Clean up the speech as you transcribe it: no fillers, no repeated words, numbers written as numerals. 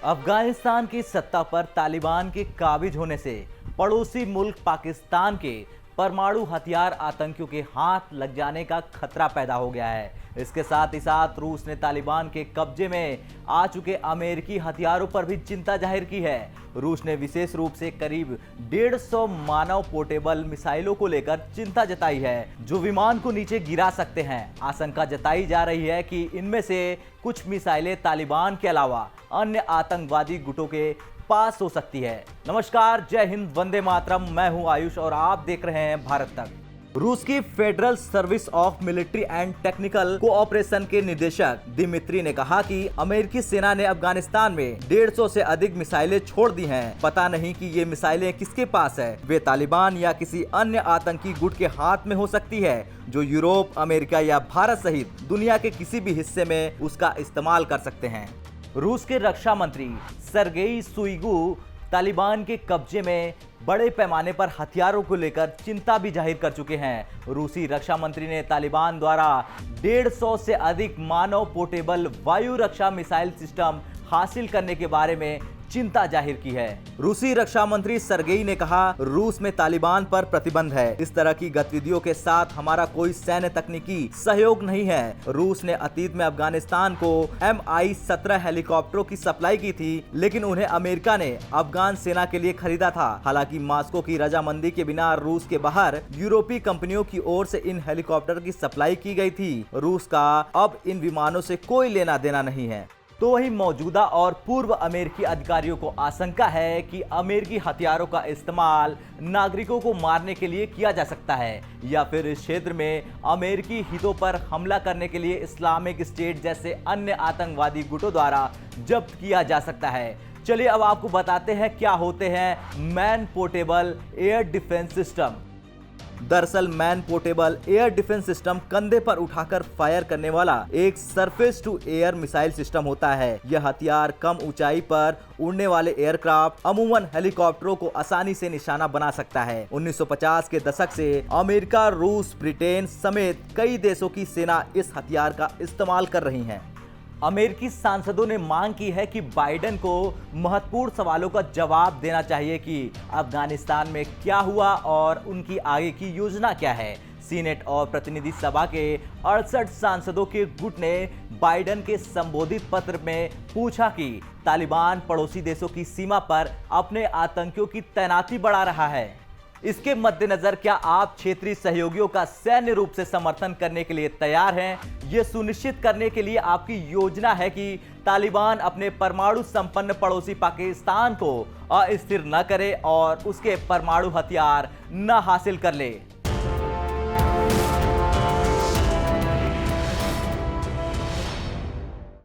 अफगानिस्तान की सत्ता पर तालिबान के काबिज होने से पड़ोसी मुल्क पाकिस्तान के परमाणु हथियार आतंकियों के हाथ लग जाने का खतरा पैदा हो गया है। इसके साथ ही साथ रूस ने तालिबान के कब्जे में आ चुके अमेरिकी हथियारों पर भी चिंता जाहिर की है। रूस ने विशेष रूप से करीब 150 मानव पोर्टेबल मिसाइलों को लेकर चिंता जताई है, जो विमान को नीचे गिरा सकते हैं। आशंका जताई जा रही है कि इनमें से कुछ मिसाइलें तालिबान के अलावा अन्य आतंकवादी गुटों के पास हो सकती है। नमस्कार, जय हिंद, वंदे मातरम। मैं हूं आयुष और आप देख रहे हैं भारत तक। रूस की federal service of military and technical cooperation के निदेशक दिमित्री ने कहा कि अमेरिकी सेना ने अफगानिस्तान में 150 से अधिक मिसाइलें छोड़ दी हैं। पता नहीं कि ये मिसाइलें किसके पास है। वे तालिबान या किसी अन्य आतंकी गुट के हाथ में हो सकती है, जो यूरोप, अमेरिका या भारत सहित दुनिया के किसी भी हिस्से में उसका इस्तेमाल कर सकते हैं। रूस के रक्षा मंत्री सर्गेई शुइगु तालिबान के कब्जे में बड़े पैमाने पर हथियारों को लेकर चिंता भी जाहिर कर चुके हैं। रूसी रक्षा मंत्री ने तालिबान द्वारा 150 से अधिक मानव पोर्टेबल वायु रक्षा मिसाइल सिस्टम हासिल करने के बारे में चिंता जाहिर की है। रूसी रक्षा मंत्री सर्गेई ने कहा, रूस में तालिबान पर प्रतिबंध है। इस तरह की गतिविधियों के साथ हमारा कोई सैन्य तकनीकी सहयोग नहीं है। रूस ने अतीत में अफगानिस्तान को Mi-17 हेलीकॉप्टरों की सप्लाई की थी, लेकिन उन्हें अमेरिका ने अफगान सेना के लिए खरीदा था। हालांकि मॉस्को की रजामंदी के बिना रूस के बाहर यूरोपीय कंपनियों की ओर से इन हेलीकॉप्टर की सप्लाई की गई थी। रूस का अब इन विमानों से कोई लेना देना नहीं है। तो वहीं मौजूदा और पूर्व अमेरिकी अधिकारियों को आशंका है कि अमेरिकी हथियारों का इस्तेमाल नागरिकों को मारने के लिए किया जा सकता है, या फिर इस क्षेत्र में अमेरिकी हितों पर हमला करने के लिए इस्लामिक स्टेट जैसे अन्य आतंकवादी गुटों द्वारा जब्त किया जा सकता है। चलिए अब आपको बताते हैं क्या होते हैं man portable air defence system. दरअसल man portable air defence system कंधे पर उठाकर फायर करने वाला एक surface to air missile system होता है। यह हथियार कम ऊंचाई पर उड़ने वाले एयरक्राफ्ट, अमूमन हेलीकॉप्टरों को आसानी से निशाना बना सकता है। 1950 के दशक से अमेरिका, रूस, ब्रिटेन समेत कई देशों की सेना इस हथियार का इस्तेमाल कर रही है। अमेरिकी सांसदों ने मांग की है कि बाइडेन को महत्वपूर्ण सवालों का जवाब देना चाहिए कि अफगानिस्तान में क्या हुआ और उनकी आगे की योजना क्या है। सीनेट और प्रतिनिधि सभा के 68 सांसदों के गुट ने बाइडेन के संबोधित पत्र में पूछा कि तालिबान पड़ोसी देशों की सीमा पर अपने आतंकियों की तैनाती बढ़ा रहा है। इसके मद्देनजर क्या आप क्षेत्रीय सहयोगियों का सैन्य रूप से समर्थन करने के लिए तैयार हैं? यह सुनिश्चित करने के लिए आपकी योजना है कि तालिबान अपने परमाणु संपन्न पड़ोसी पाकिस्तान को अस्थिर न करे और उसके परमाणु हथियार न हासिल कर ले।